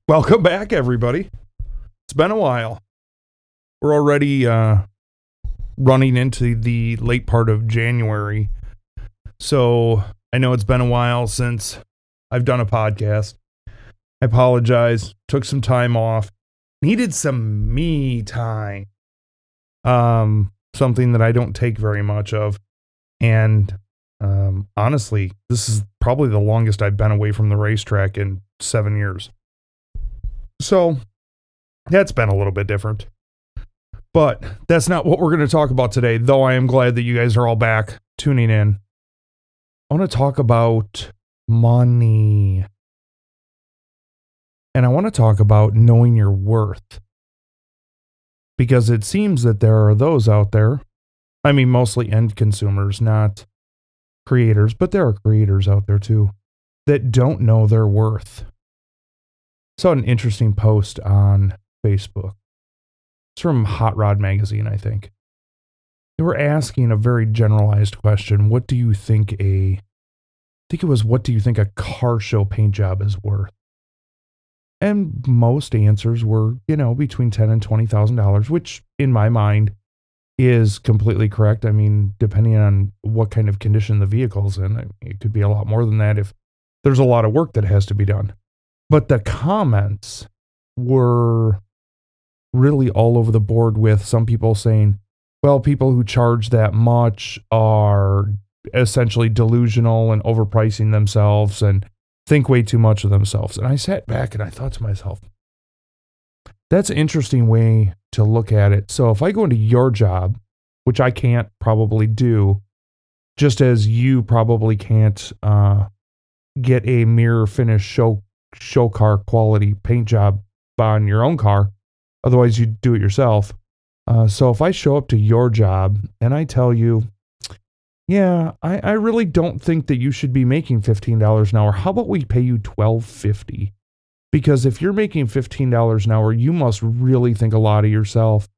Welcome back, everybody. It's been a while. We're already running into the late part of January. So I know it's been a while since I've done a podcast. I apologize. Took some time off. Needed some me time. Something that I don't take very much of. And honestly, this is probably the longest I've been away from the racetrack in 7 years. So that's been a little bit different. But that's not what we're going to talk about today, though I am glad that you guys are all back tuning in. I want to talk about money. And I want to talk about knowing your worth. Because it seems that there are those out there, I mean, mostly end consumers, not creators, but there are creators out there too, that don't know their worth. Saw an interesting post on Facebook. It's from Hot Rod Magazine, I think. They were asking a very generalized question. What do you think what do you think a car show paint job is worth? And most answers were, between $10,000 and $20,000, which in my mind is completely correct. I mean, depending on what kind of condition the vehicle's in, it could be a lot more than that if there's a lot of work that has to be done. But the comments were really all over the board, with some people saying, well, people who charge that much are essentially delusional and overpricing themselves and think way too much of themselves. And I sat back and I thought to myself, that's an interesting way to look at it. So if I go into your job, which I can't probably do, just as you probably can't get a mirror finish show car quality paint job on your own car, otherwise you do it yourself. So if I show up to your job and I tell you, yeah, I really don't think that you should be making $15 an hour. How about we pay you $12.50? Because if you're making $15 an hour, you must really think a lot of yourself.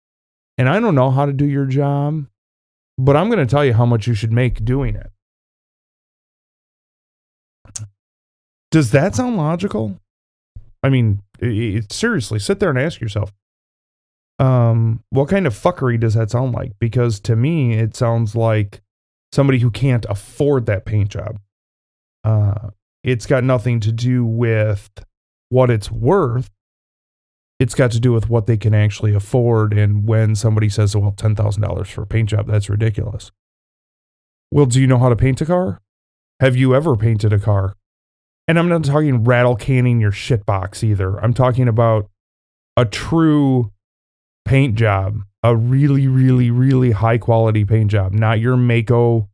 And I don't know how to do your job, but I'm going to tell you how much you should make doing it. Does that sound logical? I mean, seriously, sit there and ask yourself, what kind of fuckery does that sound like? Because to me, it sounds like somebody who can't afford that paint job. It's got nothing to do with what it's worth. It's got to do with what they can actually afford. And when somebody says, well, $10,000 for a paint job, that's ridiculous. Well, do you know how to paint a car? Have you ever painted a car? And I'm not talking rattle canning your shit box either. I'm talking about a true paint job, a really, really, really high quality paint job, not your Mako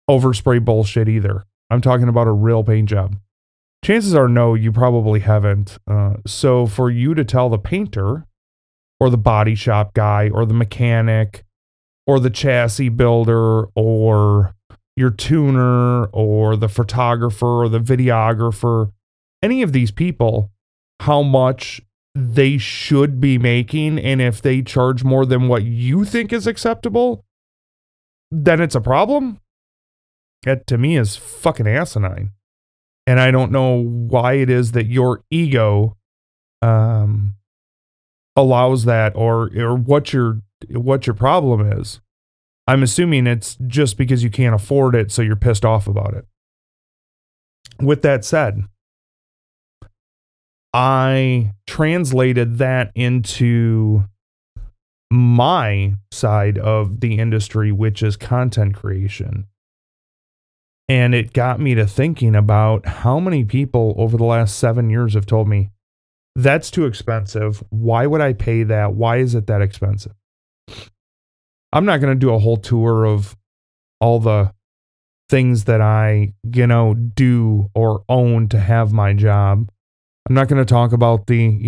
overspray bullshit either. I'm talking about a real paint job. Chances are no, you probably haven't. So for you to tell the painter or the body shop guy or the mechanic or the chassis builder or your tuner or the photographer or the videographer, any of these people, how much they should be making, and if they charge more than what you think is acceptable, then it's a problem. That to me is fucking asinine. And I don't know why it is that your ego allows that, or what your problem is. I'm assuming it's just because you can't afford it, so you're pissed off about it. With that said, I translated that into my side of the industry, which is content creation. And it got me to thinking about how many people over the last 7 years have told me, that's too expensive. Why would I pay that? Why is it that expensive? I'm not going to do a whole tour of all the things that I, do or own to have my job. I'm not going to talk about the,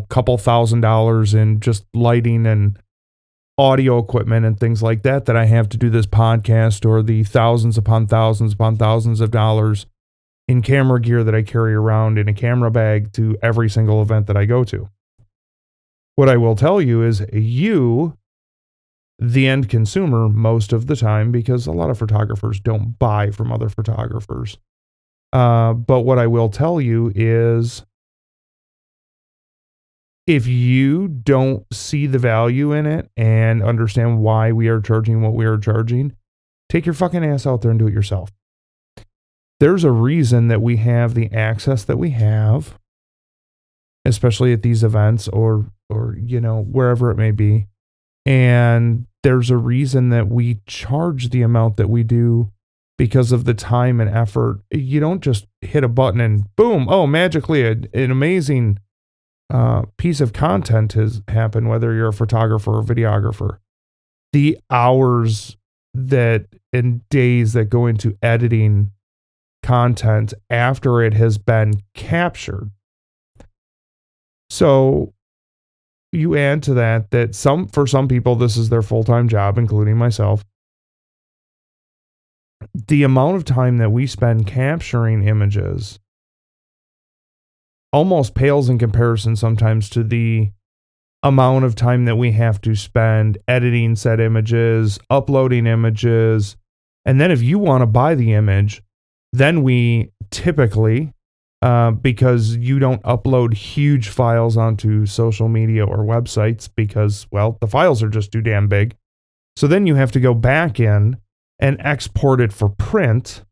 couple $1,000s in just lighting and audio equipment and things like that I have to do this podcast, or the thousands upon thousands of dollars in camera gear that I carry around in a camera bag to every single event that I go to. What I will tell you is you, the end consumer, most of the time, because a lot of photographers don't buy from other photographers. But what I will tell you is if you don't see the value in it and understand why we are charging what we are charging, take your fucking ass out there and do it yourself. There's a reason that we have the access that we have, especially at these events or wherever it may be. And there's a reason that we charge the amount that we do because of the time and effort. You don't just hit a button and boom, magically an amazing piece of content has happened, whether you're a photographer or videographer. The hours and days that go into editing content after it has been captured. So you add to that for some people, this is their full-time job, including myself. The amount of time that we spend capturing images almost pales in comparison sometimes to the amount of time that we have to spend editing said images, uploading images. And then if you want to buy the image, then we typically, because you don't upload huge files onto social media or websites because, well, the files are just too damn big. So then you have to go back in and export it for print.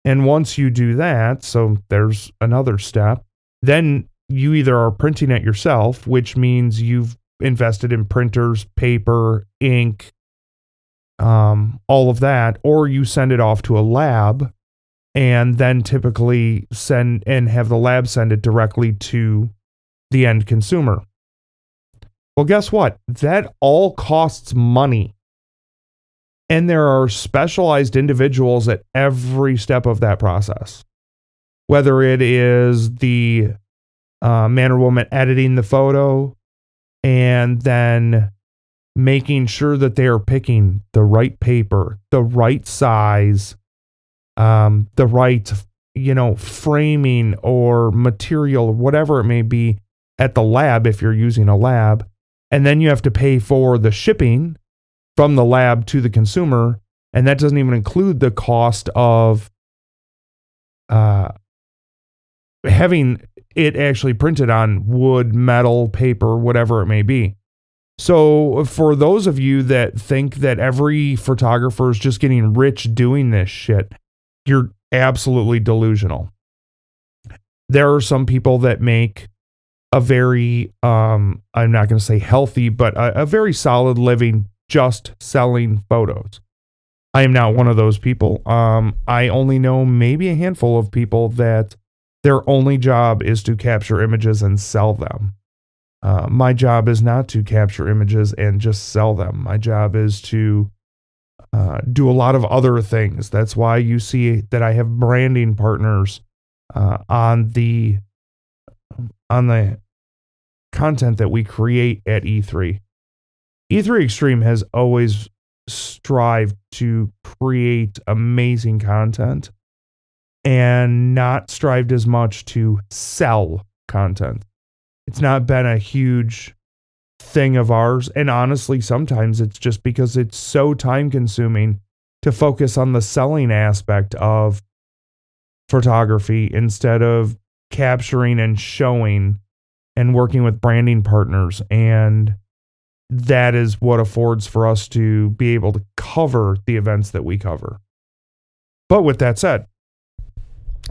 And once you do that, so there's another step, then you either are printing it yourself, which means you've invested in printers, paper, ink, all of that, or you send it off to a lab and then typically have the lab send it directly to the end consumer. Well, guess what? That all costs money. And there are specialized individuals at every step of that process. Whether it is the man or woman editing the photo and then making sure that they are picking the right paper, the right size, the right, framing or material, whatever it may be at the lab if you're using a lab. And then you have to pay for the shipping from the lab to the consumer. And that doesn't even include the cost of having it actually printed on wood, metal, paper, whatever it may be. So for those of you that think that every photographer is just getting rich doing this shit, you're absolutely delusional. There are some people that make a very, I'm not going to say healthy, but a very solid living just selling photos. I am not one of those people. I only know maybe a handful of people that their only job is to capture images and sell them. My job is not to capture images and just sell them. My job is to do a lot of other things. That's why you see that I have branding partners on the content that we create at E3. E3 Extreme has always strived to create amazing content and not strived as much to sell content. It's not been a huge thing of ours. And honestly, sometimes it's just because it's so time consuming to focus on the selling aspect of photography instead of capturing and showing and working with branding partners. And that is what affords for us to be able to cover the events that we cover. But with that said,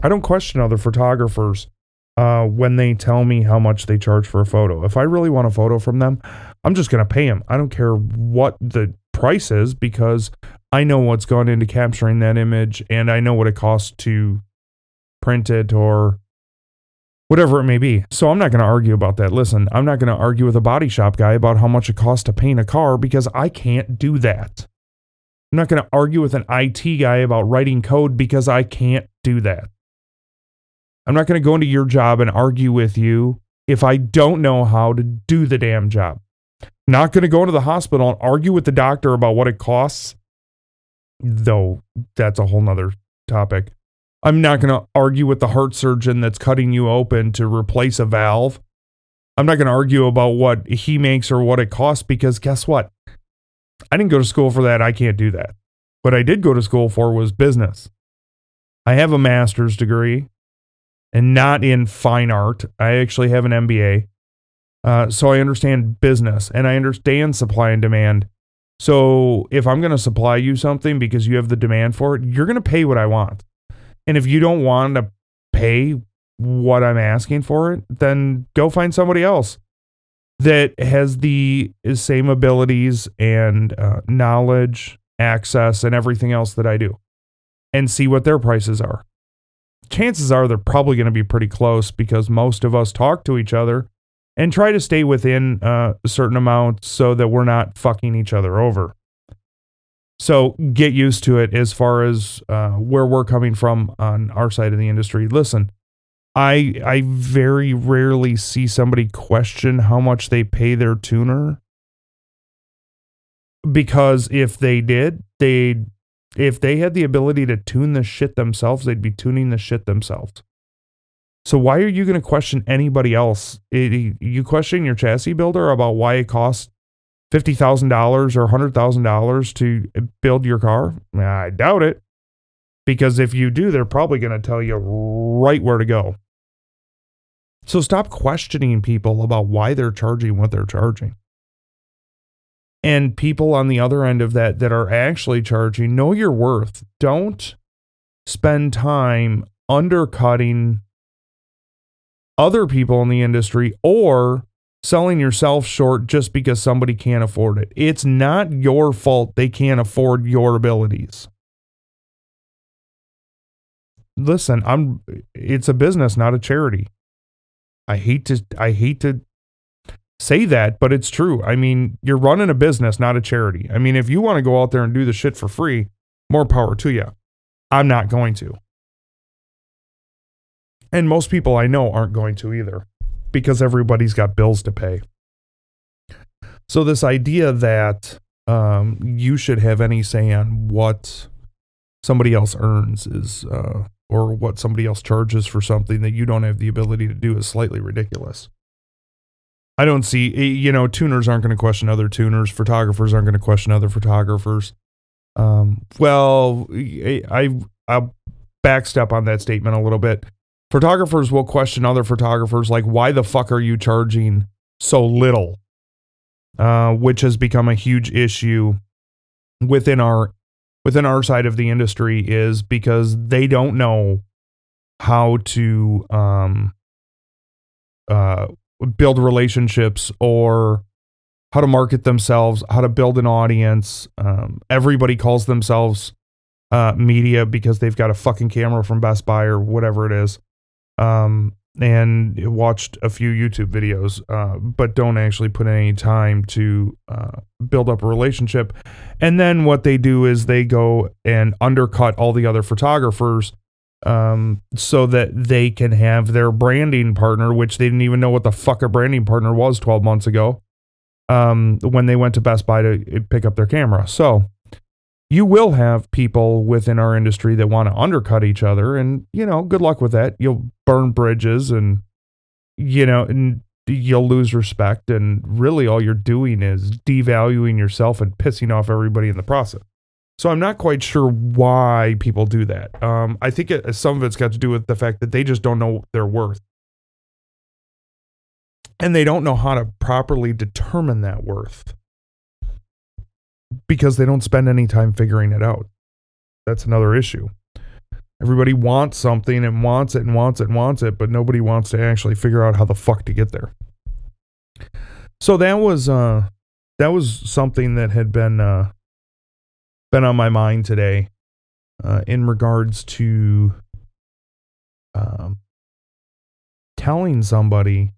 I don't question other photographers when they tell me how much they charge for a photo. If I really want a photo from them, I'm just going to pay them. I don't care what the price is because I know what's gone into capturing that image and I know what it costs to print it or whatever it may be. So I'm not going to argue about that. Listen, I'm not going to argue with a body shop guy about how much it costs to paint a car because I can't do that. I'm not going to argue with an IT guy about writing code because I can't do that. I'm not going to go into your job and argue with you if I don't know how to do the damn job. Not going to go into the hospital and argue with the doctor about what it costs, though that's a whole nother topic. I'm not going to argue with the heart surgeon that's cutting you open to replace a valve. I'm not going to argue about what he makes or what it costs because guess what? I didn't go to school for that. I can't do that. What I did go to school for was business. I have a master's degree and not in fine art. I actually have an MBA. So I understand business and I understand supply and demand. So if I'm going to supply you something because you have the demand for it, you're going to pay what I want. And if you don't want to pay what I'm asking for it, then go find somebody else that has the same abilities and knowledge, access, and everything else that I do, and see what their prices are. Chances are they're probably going to be pretty close because most of us talk to each other and try to stay within a certain amount so that we're not fucking each other over. So get used to it as far as where we're coming from on our side of the industry. Listen, I very rarely see somebody question how much they pay their tuner, because if they did, if they had the ability to tune the shit themselves, they'd be tuning the shit themselves. So why are you going to question anybody else? You question your chassis builder about why it costs $50,000 or $100,000 to build your car? I doubt it. Because if you do, they're probably going to tell you right where to go. So stop questioning people about why they're charging what they're charging. And people on the other end of that are actually charging, know your worth. Don't spend time undercutting other people in the industry or selling yourself short just because somebody can't afford it. It's not your fault they can't afford your abilities. Listen, it's a business, not a charity. I hate to say that, but it's true. I mean, you're running a business, not a charity. I mean, if you want to go out there and do the shit for free, more power to you. I'm not going to. And most people I know aren't going to either, because everybody's got bills to pay. So this idea that you should have any say on what somebody else earns is, or what somebody else charges for something that you don't have the ability to do, is slightly ridiculous. I don't see, tuners aren't going to question other tuners. Photographers aren't going to question other photographers. I'll backstep on that statement a little bit. Photographers will question other photographers, like, why the fuck are you charging so little? Which has become a huge issue within our side of the industry, is because they don't know how to build relationships or how to market themselves, how to build an audience. Everybody calls themselves media because they've got a fucking camera from Best Buy or whatever it is. And watched a few YouTube videos, but don't actually put any time to build up a relationship. And then what they do is they go and undercut all the other photographers so that they can have their branding partner, which they didn't even know what the fuck a branding partner was 12 months ago, when they went to Best Buy to pick up their camera. So you will have people within our industry that want to undercut each other, and, good luck with that. You'll burn bridges and you'll lose respect, and really all you're doing is devaluing yourself and pissing off everybody in the process. So I'm not quite sure why people do that. I think some of it's got to do with the fact that they just don't know their worth. And they don't know how to properly determine that worth, because they don't spend any time figuring it out. That's another issue. Everybody wants something and wants it and wants it and wants it, but nobody wants to actually figure out how the fuck to get there. So that was something that had been on my mind today, in regards to telling somebody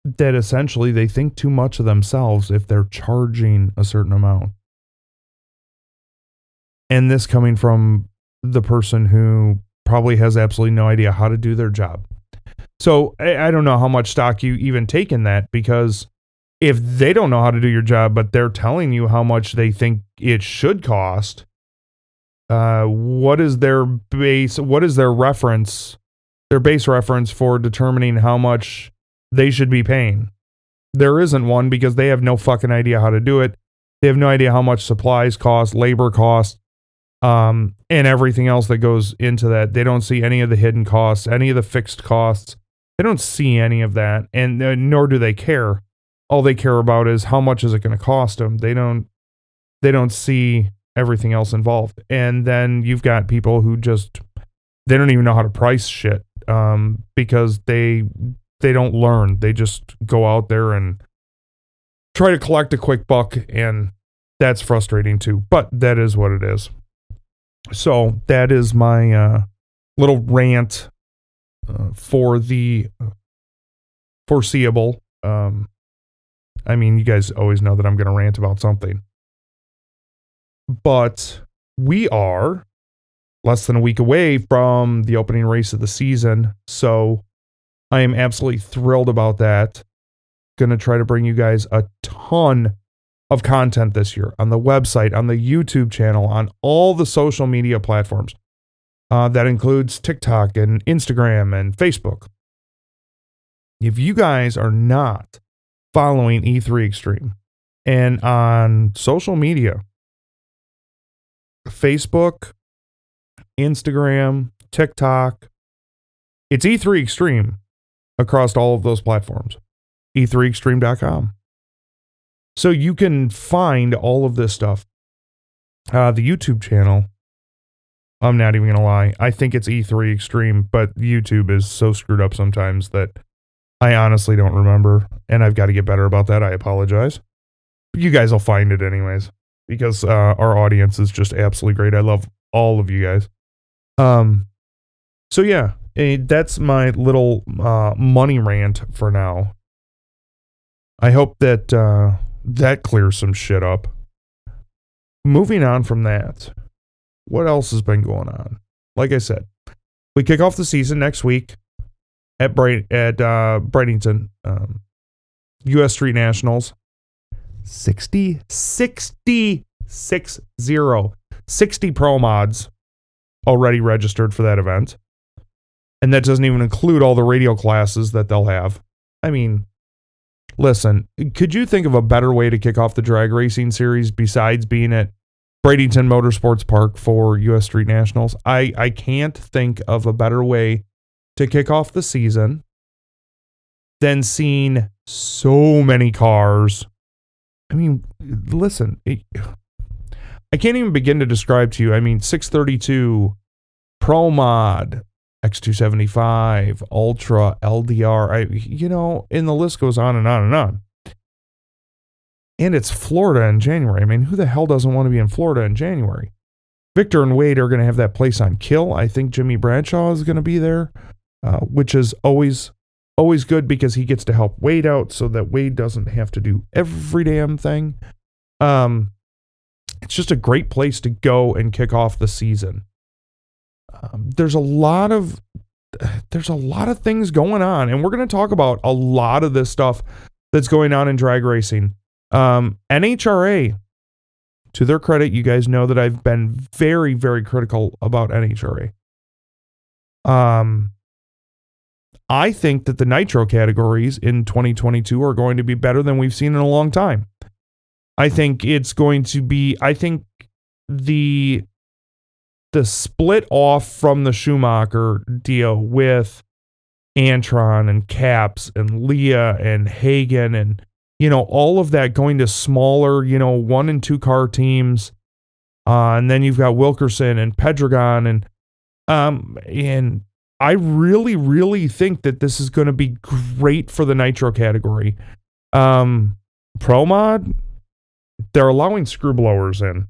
that essentially they think too much of themselves if they're charging a certain amount. And this coming from the person who probably has absolutely no idea how to do their job. So I don't know how much stock you even take in that, because if they don't know how to do your job, but they're telling you how much they think it should cost, what is their base reference for determining how much they should be paying? There isn't one, because they have no fucking idea how to do it. They have no idea how much supplies cost, labor cost, and everything else that goes into that. They don't see any of the hidden costs, any of the fixed costs. They don't see any of that, and nor do they care. All they care about is how much is it going to cost them. They don't see everything else involved. And then you've got people who just, they don't even know how to price shit, because they don't learn. They just go out there and try to collect a quick buck, and that's frustrating too. But that is what it is. So that is my little rant for the foreseeable. I mean, you guys always know that I'm going to rant about something. But we are less than a week away from the opening race of the season. So I am absolutely thrilled about that. Going to try to bring you guys a ton of content this year on the website, on the YouTube channel, on all the social media platforms. That includes TikTok and Instagram and Facebook. If you guys are not following E3 Extreme and on social media, Facebook, Instagram, TikTok, it's E3 Extreme across all of those platforms. E3extreme.com. So you can find all of this stuff. The YouTube channel, I'm not even going to lie, I think it's E3 Extreme, but YouTube is so screwed up sometimes that I honestly don't remember, and I've got to get better about that. I apologize. But you guys will find it anyways, because our audience is just absolutely great. I love all of you guys. So yeah, that's my little money rant for now. I hope that that clears some shit up. Moving on from that, what else has been going on? Like I said, we kick off the season next week at Bradenton, U.S. Street Nationals. 60 pro mods already registered for that event. And that doesn't even include all the radio classes that they'll have. I mean, listen, could you think of a better way to kick off the drag racing series besides being at Bradenton Motorsports Park for U.S. Street Nationals? I can't think of a better way to kick off the season than seeing so many cars. I mean, listen, I can't even begin to describe to you. I mean, 632, Pro Mod, X275, Ultra, LDR, and the list goes on and on and on. And it's Florida in January. I mean, who the hell doesn't want to be in Florida in January? Victor and Wade are going to have that place on Kill. I think Jimmy Bradshaw is going to be there, which is always good because he gets to help Wade out so that Wade doesn't have to do every damn thing. It's just a great place to go and kick off the season. There's a lot of things going on, and we're going to talk about a lot of this stuff that's going on in drag racing. NHRA, to their credit, you guys know that I've been very, very critical about NHRA. I think that the nitro categories in 2022 are going to be better than we've seen in a long time. I think it's going to be, the split off from the Schumacher deal with Antron and Caps and Leah and Hagen and, all of that going to smaller, 1 and 2 car teams. And then you've got Wilkerson and Pedregon and I really, really think that this is going to be great for the nitro category. Pro Mod, they're allowing screw blowers in.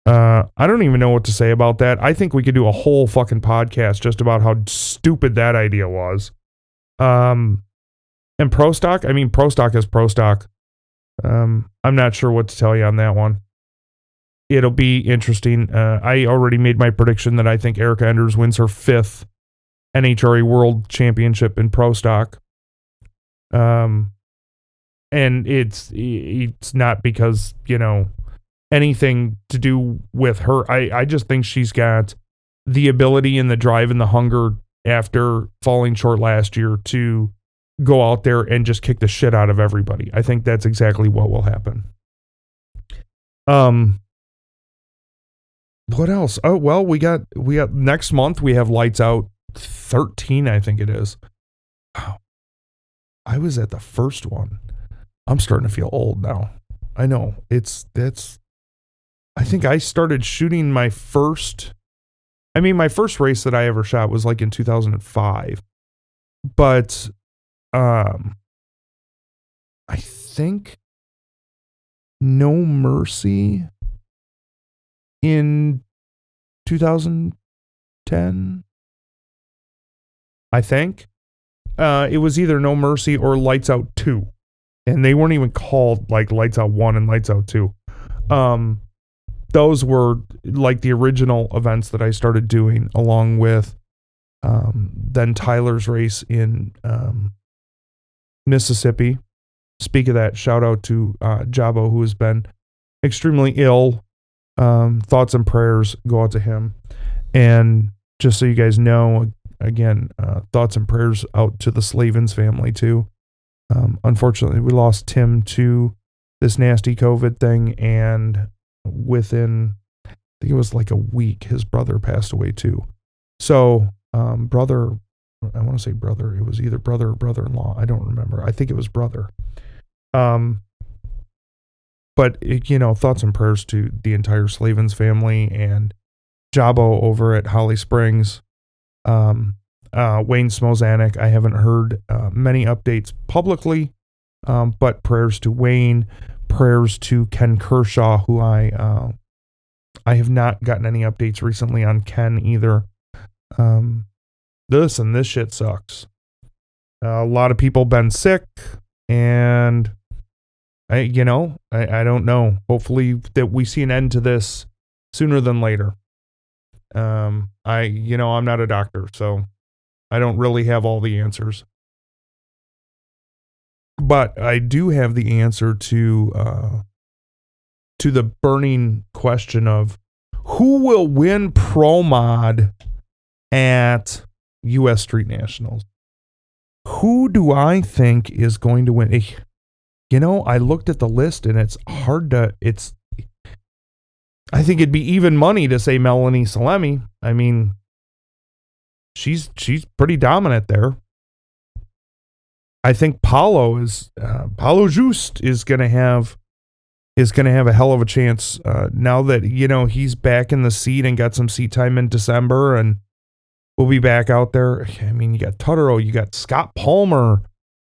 I don't even know what to say about that. I think we could do a whole fucking podcast just about how stupid that idea was. And Pro Stock, Pro Stock is Pro Stock. I'm not sure what to tell you on that one. It'll be interesting. I already made my prediction that I think Erica Enders wins her 5th NHRA World Championship in Pro Stock. And it's not because, anything to do with her. I just think she's got the ability and the drive and the hunger after falling short last year to go out there and just kick the shit out of everybody. I think that's exactly what will happen. What else? Oh, well, we got next month we have Lights Out 13, I think it is. Wow. I was at the first one. I'm starting to feel old now. I know. I think I started shooting my first race that I ever shot was like in 2005. But I think No Mercy in 2010. I think. It was either No Mercy or Lights Out 2. And they weren't even called like Lights Out 1 and Lights Out 2. Those were like the original events that I started doing, along with then Tyler's race in Mississippi. Speak of that, shout out to Jabo, who has been extremely ill. Thoughts and prayers go out to him. And just so you guys know, again, thoughts and prayers out to the Slavens family too. Unfortunately, we lost Tim to this nasty COVID thing, and within, I think it was like a week, his brother passed away too. So, brother, I want to say brother, it was either brother or brother-in-law. I don't remember. I think it was brother. But, thoughts and prayers to the entire Slavens family and Jabo over at Holly Springs. Wayne Smozanek, I haven't heard many updates publicly, but prayers to Wayne, prayers to Ken Kershaw, who I have not gotten any updates recently on Ken either. This shit sucks. A lot of people been sick, and I don't know. Hopefully that we see an end to this sooner than later. I'm not a doctor, so I don't really have all the answers. But I do have the answer to the burning question of who will win Pro Mod at U.S. Street Nationals. Who do I think is going to win? I looked at the list, and it's hard to, I think it'd be even money to say Melanie Salemi. I mean, she's pretty dominant there. I think Paulo Just is going to have a hell of a chance now that, he's back in the seat and got some seat time in December, and we'll be back out there. I mean, you got Totoro, you got Scott Palmer.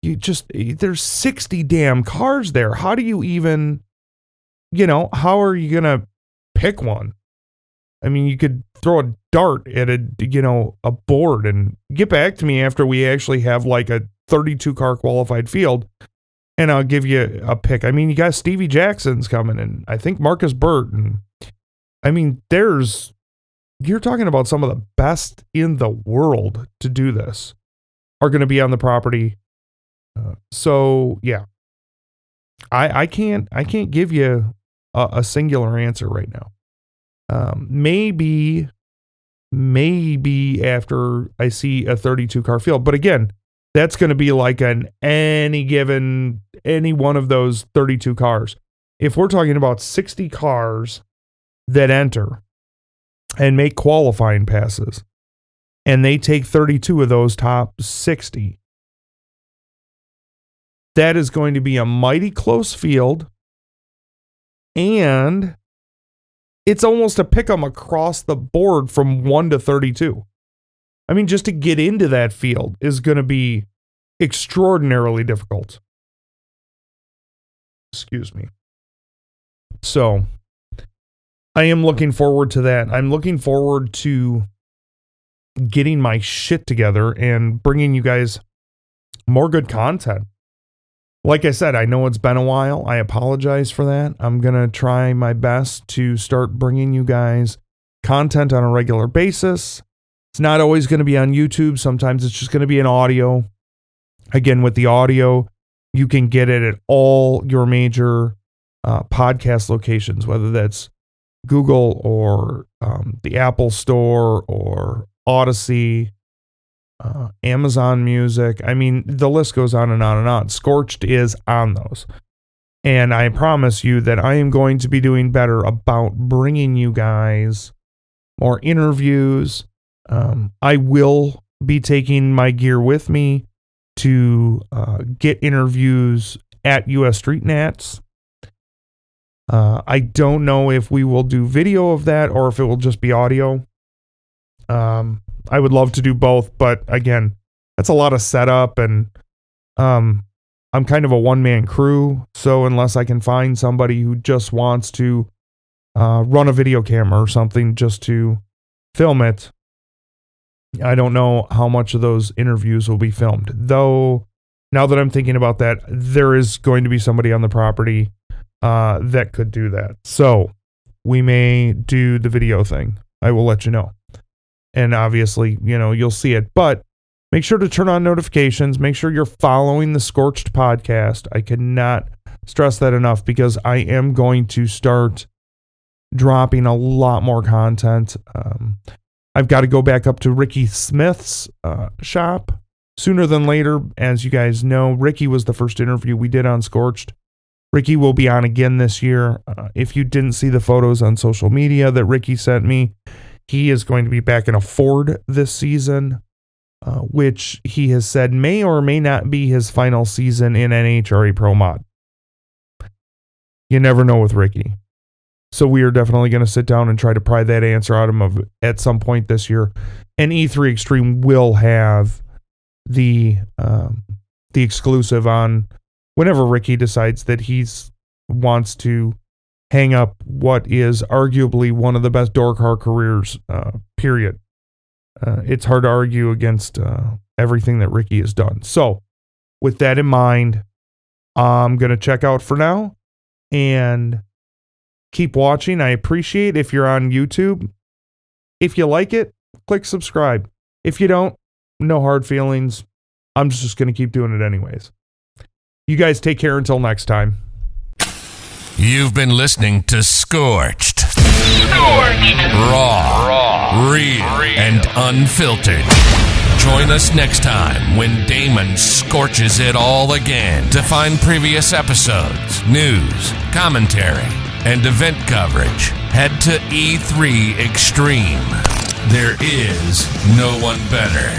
There's 60 damn cars there. How do you even, how are you going to pick one? I mean, you could throw a dart at a board and get back to me after we actually have like a 32 car qualified field, and I'll give you a pick. I mean, you got Stevie Jackson's coming, and I think Marcus Burt, and I mean, you're talking about some of the best in the world to do this are going to be on the property. So yeah, I can't give you a singular answer right now. Maybe after I see a 32 car field, but again, that's going to be like any one of those 32 cars. If we're talking about 60 cars that enter and make qualifying passes, and they take 32 of those top 60, that is going to be a mighty close field, and it's almost a pick 'em across the board from 1 to 32. I mean, just to get into that field is going to be extraordinarily difficult. Excuse me. So, I am looking forward to that. I'm looking forward to getting my shit together and bringing you guys more good content. Like I said, I know it's been a while. I apologize for that. I'm going to try my best to start bringing you guys content on a regular basis. It's not always going to be on YouTube. Sometimes it's just going to be in audio. Again, with the audio, you can get it at all your major podcast locations, whether that's Google or the Apple Store or Odyssey, Amazon Music. I mean, the list goes on and on and on. Scorched is on those. And I promise you that I am going to be doing better about bringing you guys more interviews. I will be taking my gear with me. to get interviews at US Street Nats. I don't know if we will do video of that or if it will just be audio. I would love to do both, but again, that's a lot of setup, and I'm kind of a one-man crew, so unless I can find somebody who just wants to run a video camera or something just to film it, I don't know how much of those interviews will be filmed. Though, now that I'm thinking about that, there is going to be somebody on the property that could do that. So we may do the video thing. I will let you know. And obviously, you'll see it. But make sure to turn on notifications. Make sure you're following the Scorched podcast. I cannot stress that enough because I am going to start dropping a lot more content. I've got to go back up to Ricky Smith's shop sooner than later. As you guys know, Ricky was the first interview we did on Scorched. Ricky will be on again this year. If you didn't see the photos on social media that Ricky sent me, he is going to be back in a Ford this season, which he has said may or may not be his final season in NHRA Pro Mod. You never know with Ricky. So we are definitely going to sit down and try to pry that answer out of him at some point this year. And E3 Extreme will have the exclusive on whenever Ricky decides that he's wants to hang up what is arguably one of the best door car careers, period. It's hard to argue against everything that Ricky has done. So with that in mind, I'm going to check out for now and keep watching. I appreciate if you're on YouTube. If you like it, click subscribe. If you don't, no hard feelings. I'm just going to keep doing it anyways. You guys take care until next time. You've been listening to Scorched. Raw, real, and unfiltered. Join us next time when Damon scorches it all again. To find previous episodes, news, commentary, and event coverage, head to E3 Extreme. There is no one better.